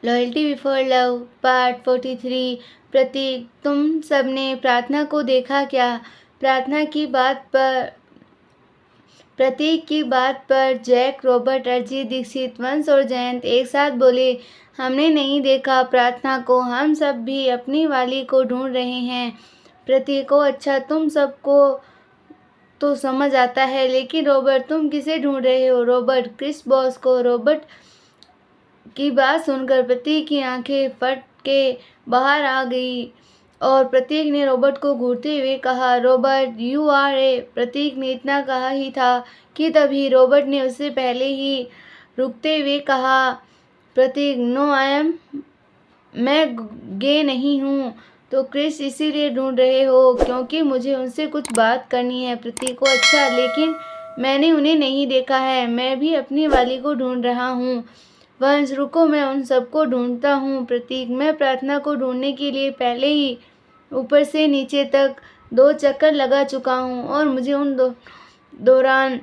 Loyalty before love part 43। प्रतीक, तुम सबने प्रार्थना को देखा क्या? प्रार्थना की बात पर प्रतीक की बात पर जैक, रॉबर्ट, अरिजीत, दीक्षित, वंश और जयंत एक साथ बोले, हमने नहीं देखा प्रार्थना को, हम सब भी अपनी वाली को ढूंढ रहे हैं। प्रतीक को, अच्छा तुम सबको तो समझ आता है, लेकिन रॉबर्ट तुम किसे ढूंढ रहे हो? रॉबर्ट, क्रिस बॉस को। रॉबर्ट की बात सुनकर प्रतीक की आंखें फट के बाहर आ गई और प्रतीक ने रॉबर्ट को घूरते हुए कहा, रॉबर्ट यू आर ए। प्रतीक ने इतना कहा ही था कि तभी रॉबर्ट ने उससे पहले ही रुकते हुए कहा, प्रतीक नो आई एम, मैं गे नहीं हूँ। तो क्रिस इसीलिए ढूंढ रहे हो क्योंकि मुझे उनसे कुछ बात करनी है। प्रतीक को, अच्छा लेकिन मैंने उन्हें नहीं देखा है, मैं भी अपनी वाली को ढूंढ रहा हूँ। वंश, रुको, मैं उन सबको ढूंढता हूँ। प्रतीक, मैं प्रार्थना को ढूंढने के लिए पहले ही ऊपर से नीचे तक 2 चक्कर लगा चुका हूँ और मुझे उन दौरान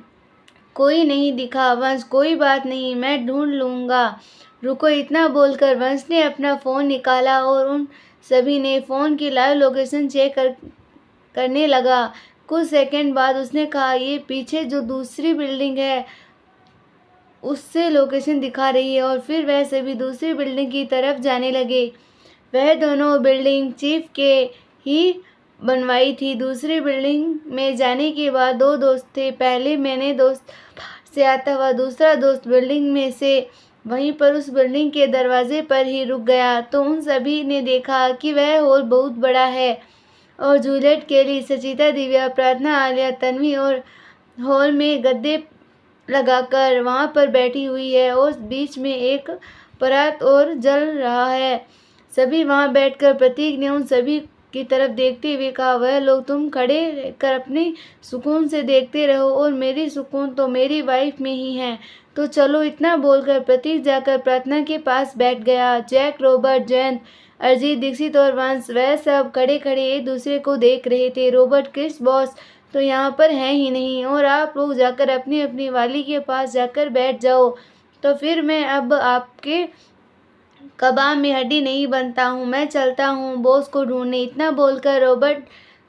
कोई नहीं दिखा। वंश, कोई बात नहीं, मैं ढूंढ लूँगा। रुको, इतना बोलकर वंश ने अपना फ़ोन निकाला और उन सभी ने फ़ोन की लाइव लोकेशन चेक करने लगा। कुछ सेकंड बाद उसने कहा, ये पीछे जो दूसरी बिल्डिंग है उससे लोकेशन दिखा रही है। और फिर वह सभी दूसरी बिल्डिंग की तरफ जाने लगे। वह दोनों बिल्डिंग चीफ के ही बनवाई थी। दूसरी बिल्डिंग में जाने के बाद 2 दोस्त थे। पहले मैंने दोस्त से आता हुआ, दूसरा दोस्त बिल्डिंग में से वहीं पर उस बिल्डिंग के दरवाजे पर ही रुक गया तो उन सभी ने देखा कि वह हॉल बहुत बड़ा है और जूलियट, केली, सचिता, दिव्या, प्रार्थना, आलिया, तन्वी और हॉल में गद्दे लगाकर वहाँ पर बैठी हुई है और बीच में एक परात और जल रहा है। सभी वहाँ बैठकर प्रतीक ने उन सभी की तरफ देखते हुए कहा, वह लोग तुम खड़े रहकर अपने सुकून से देखते रहो और मेरी सुकून तो मेरी वाइफ में ही है, तो चलो। इतना बोलकर प्रतीक जाकर प्रार्थना के पास बैठ गया। जैक, रॉबर्ट, जयंत, अरिजीत, दीक्षित और वंश वह सब खड़े खड़े एक दूसरे को देख रहे थे। रॉबर्ट, क्रिस बॉस तो यहाँ पर है ही नहीं और आप लोग जाकर अपनी अपनी वाली के पास जाकर बैठ जाओ, तो फिर मैं अब आपके कबाब में हड्डी नहीं बनता हूँ, मैं चलता हूँ बॉस को ढूंढने। इतना बोलकर रॉबर्ट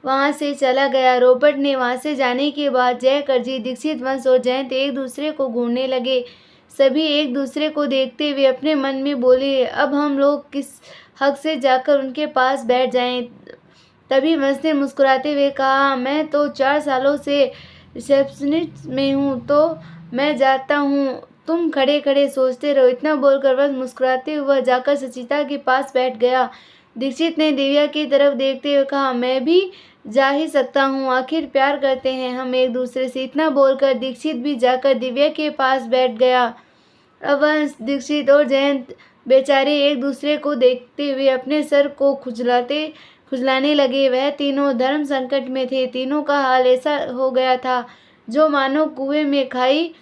वहाँ से चला गया। रॉबर्ट ने वहाँ से जाने के बाद जय, अरिजीत, दीक्षित, वंश और जयंत एक दूसरे को घूरने लगे। सभी एक दूसरे को देखते हुए अपने मन में बोले, अब हम लोग किस हक से जाकर उनके पास बैठ जाएं। तभी वंश ने मुस्कुराते हुए कहा, मैं तो 4 सालों से रिसेप्शनिस्ट में हूँ, तो मैं जाता हूँ, तुम खड़े खड़े सोचते रहो। इतना बोलकर वंश मुस्कुराते हुए जाकर सचिता के पास बैठ गया। दीक्षित ने दिव्या की तरफ देखते हुए कहा, मैं भी जा ही सकता हूँ, आखिर प्यार करते हैं हम एक दूसरे से। इतना बोलकर दीक्षित भी जाकर दिव्या के पास बैठ गया। अब वंश, दीक्षित और जयंत बेचारे एक दूसरे को देखते हुए अपने सर को खुजलाने लगे। वह तीनों धर्म संकट में थे। तीनों का हाल ऐसा हो गया था जो मानो कुएं में खाई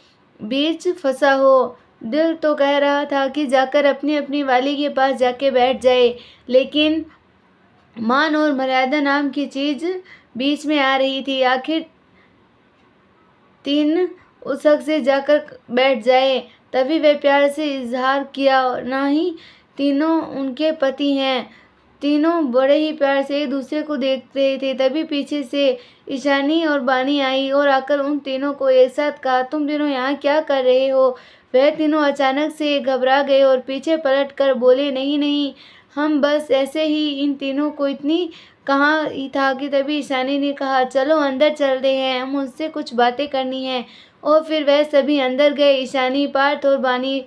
बीच फंसा हो। दिल तो कह रहा था कि जाकर अपनी अपनी वाली के पास जाके बैठ जाए, लेकिन मान और मर्यादा नाम की चीज बीच में आ रही थी। आखिर तीन उस हक से जाकर बैठ जाए। तभी वह प्यार से इजहार किया, ना ही तीनों उनके पति हैं। तीनों बड़े ही प्यार से एक दूसरे को देख रहे थे। तभी पीछे से ईशानी और बानी आई और आकर उन तीनों को एक साथ कहा, तुम तीनों यहाँ क्या कर रहे हो? वह तीनों अचानक से घबरा गए और पीछे पलट कर बोले, नहीं नहीं, हम बस ऐसे ही। इन तीनों को इतनी कहाँ ही था कि तभी ईशानी ने कहा, चलो अंदर चलते हैं, हम उससे कुछ बातें करनी है। और फिर वह सभी अंदर गए। ईशानी, पार्थ और बानी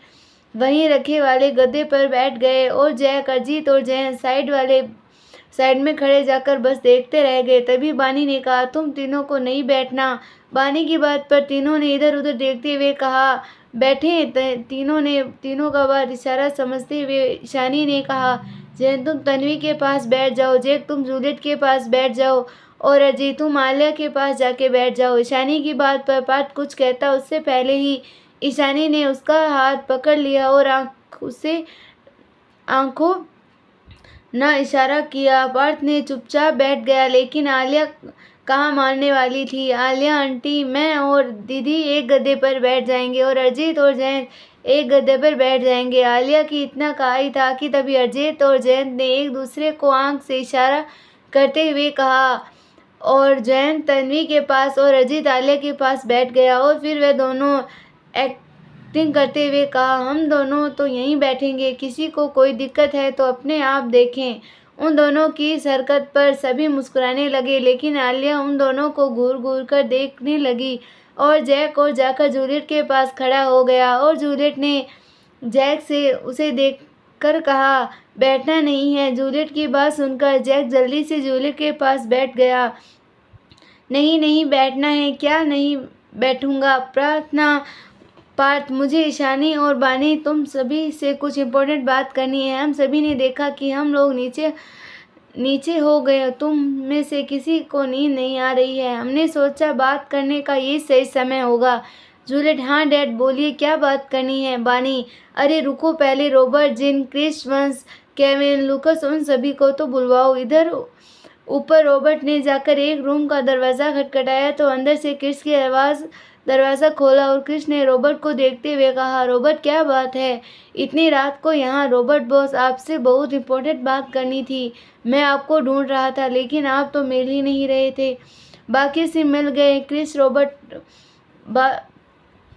वहीं रखे वाले गद्दे पर बैठ गए और जय, अरिजीत और जयंत साइड में खड़े जाकर बस देखते रह गए। तभी बानी ने कहा, तुम तीनों को नहीं बैठना। बानी की बात पर तीनों ने इधर उधर देखते हुए कहा, बैठे। तीनों का बात इशारा समझते हुए ईशानी ने कहा, जयंत तुम तन्वी के पास बैठ जाओ, जैक तुम जूलियट के पास बैठ जाओ और अरिजीत तुम आलिया के पास जाके बैठ जाओ। ईशानी की बात पर पार्थ कुछ कहता उससे पहले ही ईशानी ने उसका हाथ पकड़ लिया और उसे आंखों न इशारा किया। पार्थ ने चुपचाप बैठ गया, लेकिन आलिया कहाँ मानने वाली थी। आलिया आंटी, मैं और दीदी एक गद्दे पर बैठ जाएंगे और अरिजीत और जयंत एक गद्दे पर बैठ जाएंगे। आलिया की इतना कहा ही था कि तभी अरिजीत और जयंत ने एक दूसरे को आंख से इशारा करते हुए कहा और जयंत तन्वी के पास और अरिजीत आलिया के पास बैठ गया और फिर वे दोनों एक्टिंग करते हुए कहा, हम दोनों तो यहीं बैठेंगे, किसी को कोई दिक्कत है तो अपने आप देखें। उन दोनों की इस हरकत पर सभी मुस्कुराने लगे, लेकिन आलिया उन दोनों को घूर घूर कर देखने लगी और जैक और जाकर जूलियट के पास खड़ा हो गया और जूलियट ने जैक से उसे देखकर कहा, बैठना नहीं है। जूलियट की बात सुनकर जैक जल्दी से जूलियट के पास बैठ गया। नहीं नहीं बैठना है, क्या नहीं बैठूंगा। प्रार्थना पार्थ, मुझे ईशानी और बानी तुम सभी से कुछ इम्पोर्टेंट बात करनी है। हम सभी ने देखा कि हम लोग नीचे हो गए, तुम में से किसी को नींद नहीं आ रही है। हमने सोचा बात करने का ये सही समय होगा। जूलियट, हाँ डैड बोलिए, क्या बात करनी है। बानी, अरे रुको, पहले रॉबर्ट, जिन, क्रिस, वंश, केविन, लूकस, उन सभी को तो बुलवाओ। इधर ऊपर रॉबर्ट ने जाकर एक रूम का दरवाज़ा खटखटाया तो अंदर से क्रिस की आवाज़ दरवाज़ा खोला और क्रिस ने रॉबर्ट को देखते हुए कहा, रॉबर्ट क्या बात है इतनी रात को यहाँ। रॉबर्ट बॉस, आपसे बहुत इम्पोर्टेंट बात करनी थी। मैं आपको ढूंढ रहा था लेकिन आप तो मिल ही नहीं रहे थे। बाकी से मिल गए। क्रिस, रॉबर्ट,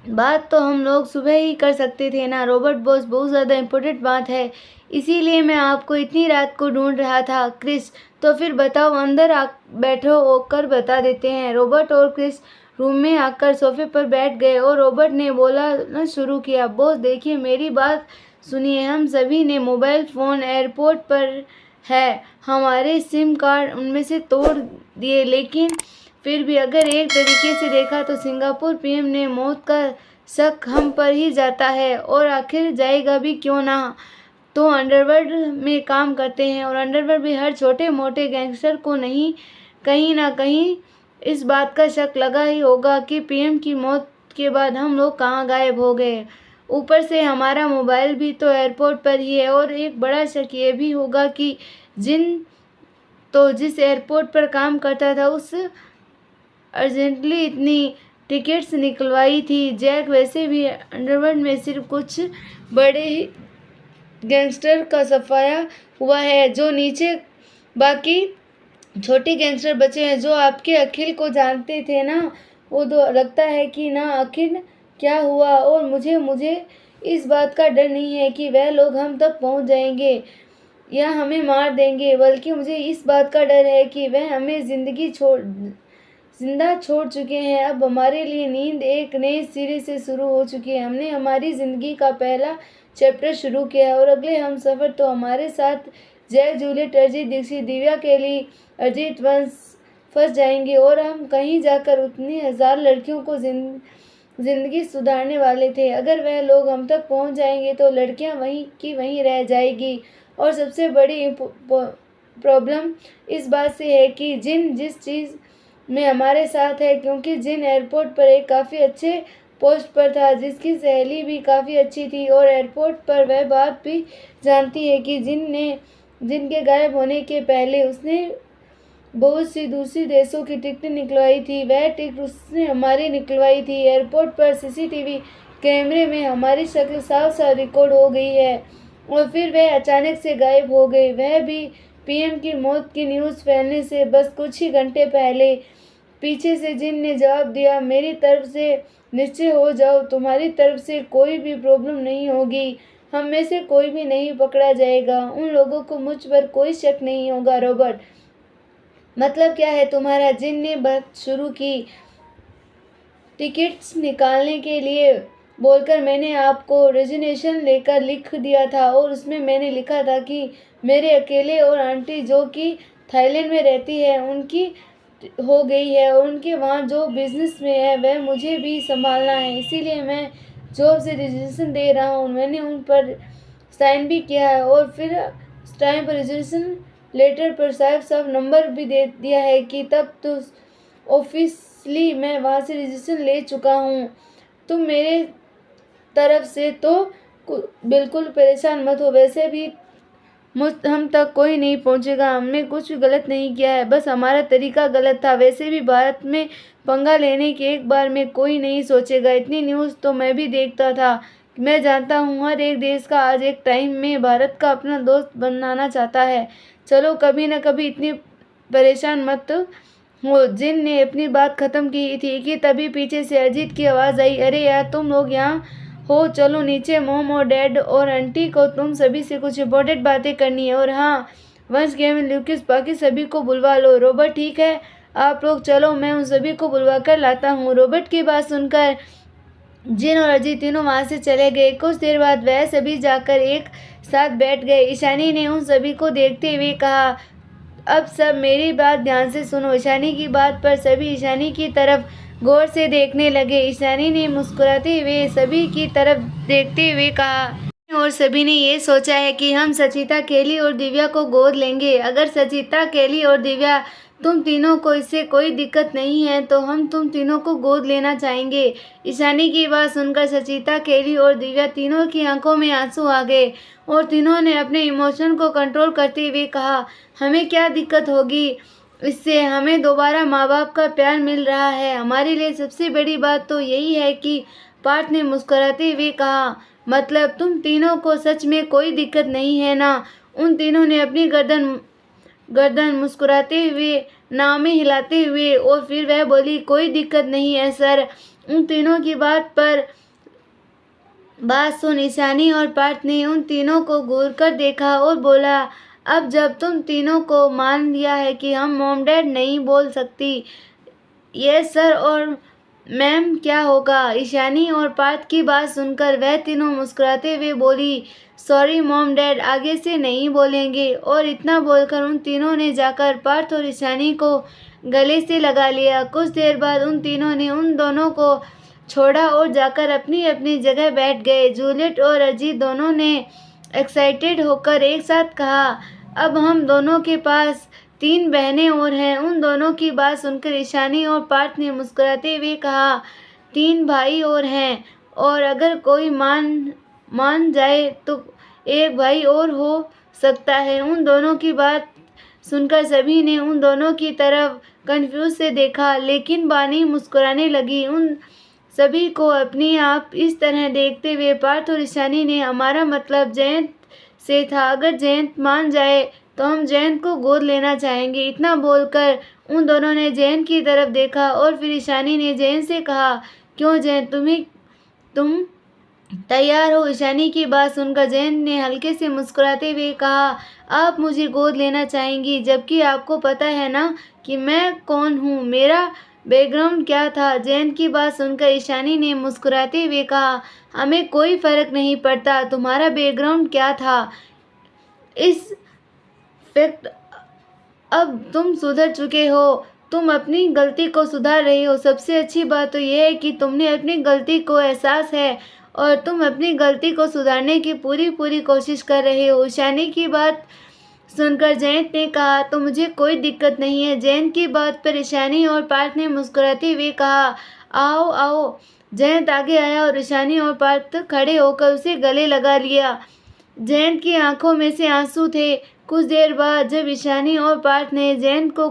बात तो हम लोग सुबह ही कर सकते थे ना। रॉबर्ट बॉस, बहुत ज़्यादा इम्पोर्टेंट बात है, इसीलिए मैं आपको इतनी रात को ढूंढ रहा था। क्रिस, तो फिर बताओ, अंदर आ बैठो होकर बता देते हैं। रॉबर्ट और क्रिस रूम में आकर सोफे पर बैठ गए और रॉबर्ट ने बोलना शुरू किया, बॉस देखिए, मेरी बात सुनिए। हम सभी ने मोबाइल फ़ोन एयरपोर्ट पर है, हमारे सिम कार्ड उनमें से तोड़ दिए, लेकिन फिर भी अगर एक तरीके से देखा तो सिंगापुर पीएम ने मौत का शक हम पर ही जाता है और आखिर जाएगा भी क्यों ना। तो अंडरवर्ल्ड में काम करते हैं और अंडरवर्ल्ड भी हर छोटे मोटे गैंगस्टर को नहीं कहीं ना कहीं इस बात का शक लगा ही होगा कि पीएम की मौत के बाद हम लोग कहाँ गायब हो गए। ऊपर से हमारा मोबाइल भी तो एयरपोर्ट पर ही है और एक बड़ा शक ये भी होगा कि जिस एयरपोर्ट पर काम करता था उस अर्जेंटली इतनी टिकट्स निकलवाई थी। जैक वैसे भी अंडरवर्ल्ड में सिर्फ कुछ बड़े ही गैंगस्टर का सफाया हुआ है, जो नीचे बाकी छोटे गैंगस्टर बचे हैं जो आपके अखिल को जानते थे ना। वो तो लगता है कि ना आखिर क्या हुआ। और मुझे इस बात का डर नहीं है कि वह लोग हम तक पहुंच जाएंगे या हमें मार देंगे, बल्कि मुझे इस बात का डर है कि वह हमें जिंदा छोड़ चुके हैं। अब हमारे लिए नींद एक नए सिरे से शुरू हो चुकी है। हमने हमारी ज़िंदगी का पहला चैप्टर शुरू किया और अगले हम सफ़र तो हमारे साथ जैक, जूलियट, अरिजीत, दीक्षित, दिव्या, केली, अरिजीत, वंश फंस जाएंगे और हम कहीं जाकर उतनी 1000 लड़कियों को ज़िंदगी सुधारने वाले थे। अगर वह लोग हम तक पहुंच जाएंगे तो लड़कियां वहीं की वहीं रह जाएगी। और सबसे बड़ी प्रॉब्लम इस बात से है कि जिस चीज़ में हमारे साथ है, क्योंकि जिन एयरपोर्ट पर एक काफ़ी अच्छे पोस्ट पर था, जिसकी सहेली भी काफ़ी अच्छी थी और एयरपोर्ट पर वह बात भी जानती है कि जिनके गायब होने के पहले उसने बहुत सी दूसरी देशों की टिकट निकलवाई थी। वह टिकट उसने हमारी निकलवाई थी। एयरपोर्ट पर सीसीटीवी कैमरे में हमारी शक्ल साफ साफ रिकॉर्ड हो गई है और फिर वह अचानक से गायब हो गई, वह भी पीएम की मौत की न्यूज़ फैलने से बस कुछ ही घंटे पहले। पीछे से जिन ने जवाब दिया, मेरी तरफ से निश्चय हो जाओ, तुम्हारी तरफ से कोई भी प्रॉब्लम नहीं होगी, हम में से कोई भी नहीं पकड़ा जाएगा, उन लोगों को मुझ पर कोई शक नहीं होगा। रॉबर्ट, मतलब क्या है तुम्हारा? जिन ने बात शुरू की। टिकट्स निकालने के लिए बोलकर मैंने आपको रेजिग्नेशन लेकर लिख दिया था और उसमें मैंने लिखा था कि मेरे अकेले और आंटी जो कि थाईलैंड में रहती है उनकी हो गई है और उनके वहाँ जो बिजनेस में है वह मुझे भी संभालना है, इसीलिए मैं जॉब से रेजिग्नेशन दे रहा हूँ। मैंने उन पर साइन भी किया है और फिर टाइम पर रेजिग्नेशन लेटर पर साफ नंबर भी दे दिया है कि तब तो ऑफिशियली मैं वहाँ से रेजिग्नेशन ले चुका हूँ। तुम मेरे तरफ से तो बिल्कुल परेशान मत हो, वैसे भी हम तक कोई नहीं पहुंचेगा। हमने कुछ भी गलत नहीं किया है, बस हमारा तरीका गलत था। वैसे भी भारत में पंगा लेने के एक बार में कोई नहीं सोचेगा। इतनी न्यूज़ तो मैं भी देखता था। मैं जानता हूँ हर एक देश का आज एक टाइम में भारत का अपना दोस्त बनाना चाहता है। चलो कभी न कभी इतनी परेशान मत हो। जिन ने अपनी बात खत्म की थी कि तभी पीछे से अजीत की आवाज़ आई, अरे यार तुम लोग यहाँ हो, चलो नीचे। मॉम और डैड और आंटी को तुम सभी से कुछ इम्पोर्टेंट बातें करनी है। और हाँ, वंश गेम ल्यूकिस बाकी सभी को बुलवा लो। रॉबर्ट ठीक है, आप लोग चलो, मैं उन सभी को बुलवा कर लाता हूँ। रॉबर्ट की बात सुनकर जिन और अजीत तीनों वहाँ से चले गए। कुछ देर बाद वह सभी जाकर एक साथ बैठ गए। ईशानी ने उन सभी को देखते हुए कहा, अब सब मेरी बात ध्यान से सुनो। ईशानी की बात पर सभी ईशानी की तरफ गौर से देखने लगे। ईशानी ने मुस्कुराते हुए सभी की तरफ देखते हुए कहा, और सभी ने ये सोचा है कि हम सचिता, केली और दिव्या को गोद लेंगे। अगर सचिता, केली और दिव्या तुम तीनों को इससे कोई दिक्कत नहीं है तो हम तुम तीनों को गोद लेना चाहेंगे। ईशानी की बात सुनकर सचिता, केली और दिव्या तीनों की आंखों में आंसू आ गए और तीनों ने अपने इमोशन को कंट्रोल करते हुए कहा, हमें क्या दिक्कत होगी इससे, हमें दोबारा माँ बाप का प्यार मिल रहा है। हमारे लिए सबसे बड़ी बात तो यही है कि पार्थ ने मुस्कुराते हुए कहा, मतलब तुम तीनों को सच में कोई दिक्कत नहीं है ना। उन तीनों ने अपनी गर्दन मुस्कुराते हुए नाव में हिलाते हुए, और फिर वह बोली, कोई दिक्कत नहीं है सर। उन तीनों की बात सुन ईशानी और पार्थ ने उन तीनों को घूर कर देखा और बोला, अब जब तुम तीनों को मान लिया है कि हम मॉम डैड नहीं बोल सकती, यस सर और मैम क्या होगा। ईशानी और पार्थ की बात सुनकर वह तीनों मुस्कुराते हुए बोली, सॉरी मॉम डैड, आगे से नहीं बोलेंगे। और इतना बोलकर उन तीनों ने जाकर पार्थ और ईशानी को गले से लगा लिया। कुछ देर बाद उन तीनों ने उन दोनों को छोड़ा और जाकर अपनी अपनी जगह बैठ गए। जूलियट और अजीत दोनों ने एक्साइटेड होकर एक साथ कहा, अब हम दोनों के पास 3 बहनें और हैं। उन दोनों की बात सुनकर ईशानी और पार्थ ने मुस्कुराते हुए कहा, 3 भाई और हैं, और अगर कोई मान जाए तो एक भाई और हो सकता है। उन दोनों की बात सुनकर सभी ने उन दोनों की तरफ कंफ्यूज से देखा, लेकिन बानी मुस्कुराने लगी। उन सभी को अपने आप इस तरह देखते हुए पार्थ और ईशानी ने, हमारा मतलब जयंत से था, अगर जयंत मान जाए तो हम जयंत को गोद लेना चाहेंगे। इतना बोलकर उन दोनों ने जयंत की तरफ देखा और फिर ईशानी ने जयंत से कहा, क्यों जयंत, तुम तैयार हो। ईशानी की बात सुनकर जयंत ने हल्के से मुस्कुराते हुए कहा, आप मुझे गोद लेना चाहेंगी, जबकि आपको पता है ना कि मैं कौन हूँ, मेरा बैकग्राउंड क्या था। जयंत की बात सुनकर ईशानी ने मुस्कुराते हुए कहा, हमें कोई फर्क नहीं पड़ता तुम्हारा बैकग्राउंड क्या था। इस फैक्ट अब तुम सुधर चुके हो, तुम अपनी गलती को सुधार रहे हो। सबसे अच्छी बात तो यह है कि तुमने अपनी गलती को एहसास है और तुम अपनी गलती को सुधारने की पूरी कोशिश कर रहे हो। ईशानी की बात सुनकर जयंत ने कहा, तो मुझे कोई दिक्कत नहीं है। जयंत की बात पर ईशानी और पार्थ ने मुस्कुराते हुए कहा, आओ आओ। जयंत आगे आया और ईशानी और पार्थ खड़े होकर उसे गले लगा लिया। जयंत की आंखों में से आंसू थे। कुछ देर बाद जब ईशानी और पार्थ ने जयंत को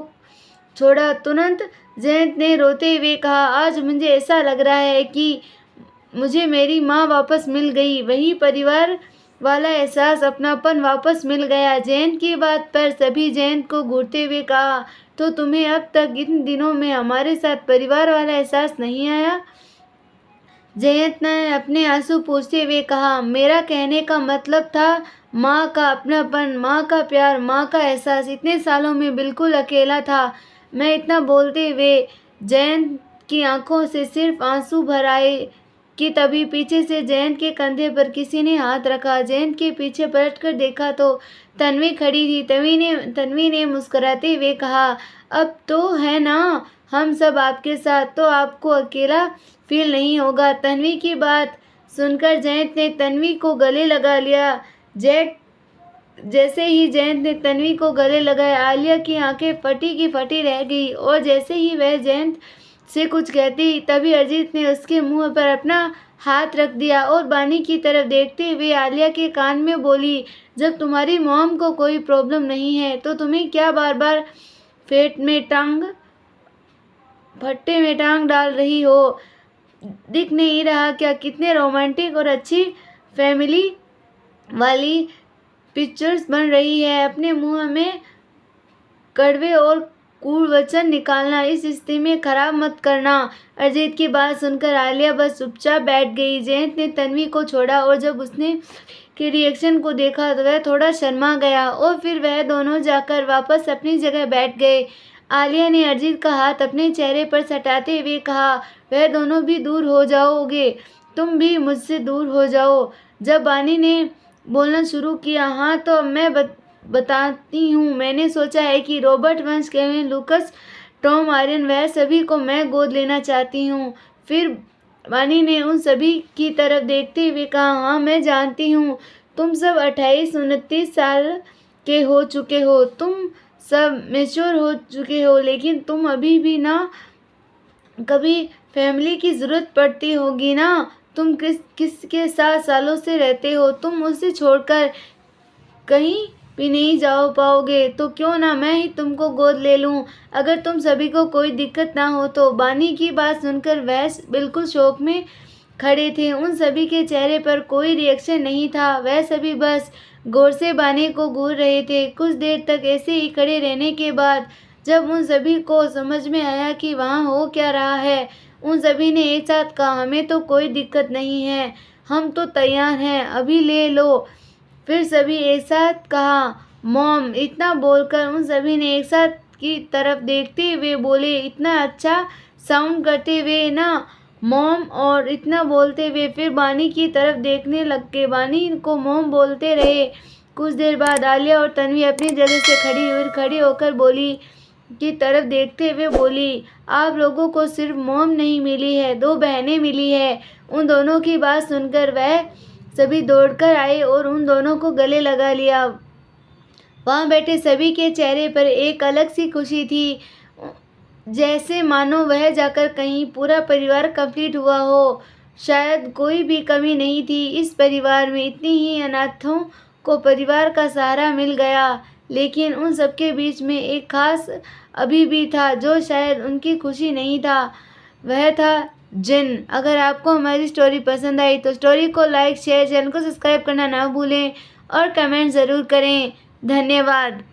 छोड़ा, तुरंत जयंत ने रोते हुए कहा, आज मुझे ऐसा लग रहा है कि मुझे मेरी माँ वापस मिल गई, वही परिवार वाला एहसास, अपनापन वापस मिल गया। जयंत की बात पर सभी जयंत को घूरते हुए कहा, तो तुम्हें अब तक इन दिनों में हमारे साथ परिवार वाला एहसास नहीं आया। जयंत ने अपने आंसू पोंछते हुए कहा, मेरा कहने का मतलब था माँ का अपनापन, माँ का प्यार, माँ का एहसास। इतने सालों में बिल्कुल अकेला था मैं। इतना बोलते हुए जयंत की आंखों से सिर्फ आंसू भर आए कि तभी पीछे से जयंत के कंधे पर किसी ने हाथ रखा। जयंत के पीछे पलटकर देखा तो तन्वी खड़ी थी। तन्वी ने मुस्कुराते हुए कहा, अब तो है ना हम सब आपके साथ, तो आपको अकेला फील नहीं होगा। तन्वी की बात सुनकर जयंत ने तन्वी को गले लगा लिया। जैसे ही जयंत ने तन्वी को गले लगाया, आलिया की आंखें फटी की फटी रह गई और जैसे ही वह जयंत से कुछ कहती तभी अजीत ने उसके मुंह पर अपना हाथ रख दिया और बानी की तरफ देखते हुए आलिया के कान में बोली, जब तुम्हारी मॉम को कोई प्रॉब्लम नहीं है तो तुम्हें क्या बार बार फट्टे में टांग डाल रही हो? दिख नहीं रहा क्या कितने रोमांटिक और अच्छी फैमिली वाली पिक्चर्स बन रही है? अपने मुंह में कड़वे और कूल वचन निकालना इस स्थिति में खराब मत करना। अजीत की बात सुनकर आलिया बस चुपचाप बैठ गई। जयंत ने तन्वी को छोड़ा और जब उसने के रिएक्शन को देखा तो वह थोड़ा शर्मा गया और फिर वह दोनों जाकर वापस अपनी जगह बैठ गए। आलिया ने अजीत का हाथ अपने चेहरे पर सटाते हुए कहा, वह दोनों भी दूर हो जाओगे, तुम भी मुझसे दूर हो जाओ। जब बानी ने बोलना शुरू किया, हाँ तो अब मैं बताती हूँ, मैंने सोचा है कि रॉबर्ट वंश, केविन, लूकस, टॉम, आर्यन, वह सभी को मैं गोद लेना चाहती हूँ। फिर बानी ने उन सभी की तरफ देखते हुए कहा, हाँ मैं जानती हूँ, तुम सब 28-29 साल के हो चुके हो, तुम सब मैच्योर हो चुके हो, लेकिन तुम अभी भी ना कभी फैमिली की ज़रूरत पड़ती होगी ना। तुम किसके साथ सालों से रहते हो, तुम उसे छोड़कर कहीं भी नहीं जा पाओगे, तो क्यों ना मैं ही तुमको गोद ले लूं, अगर तुम सभी को कोई दिक्कत ना हो तो। बानी की बात सुनकर वैश बिल्कुल शौक में खड़े थे। उन सभी के चेहरे पर कोई रिएक्शन नहीं था। वह सभी बस गौर से बानी को घूर रहे थे। कुछ देर तक ऐसे ही खड़े रहने के बाद जब उन सभी को समझ में आया कि वहाँ हो क्या रहा है, उन सभी ने एक साथ कहा, हमें तो कोई दिक्कत नहीं है, हम तो तैयार हैं, अभी ले लो। फिर सभी एक साथ कहा, मॉम। इतना बोलकर उन सभी ने एक साथ की तरफ देखते हुए बोले, इतना अच्छा साउंड करते हुए ना मॉम, और इतना बोलते हुए फिर बानी की तरफ देखने लग गए। बानी को मॉम बोलते रहे। कुछ देर बाद आलिया और तन्वी अपनी जगह से खड़ी होकर बोली की तरफ देखते हुए बोली, आप लोगों को सिर्फ मॉम नहीं मिली है, 2 बहनें मिली है। उन दोनों की बात सुनकर वह सभी दौड़कर आए और उन दोनों को गले लगा लिया। वहाँ बैठे सभी के चेहरे पर एक अलग सी खुशी थी, जैसे मानो वह जाकर कहीं पूरा परिवार कंप्लीट हुआ हो। शायद कोई भी कमी नहीं थी इस परिवार में। इतनी ही अनाथों को परिवार का सहारा मिल गया, लेकिन उन सबके बीच में एक खास अभी भी था जो शायद उनकी खुशी नहीं था, वह था जिन। अगर आपको हमारी स्टोरी पसंद आई तो स्टोरी को लाइक, शेयर, चैनल को सब्सक्राइब करना ना भूलें और कमेंट ज़रूर करें। धन्यवाद।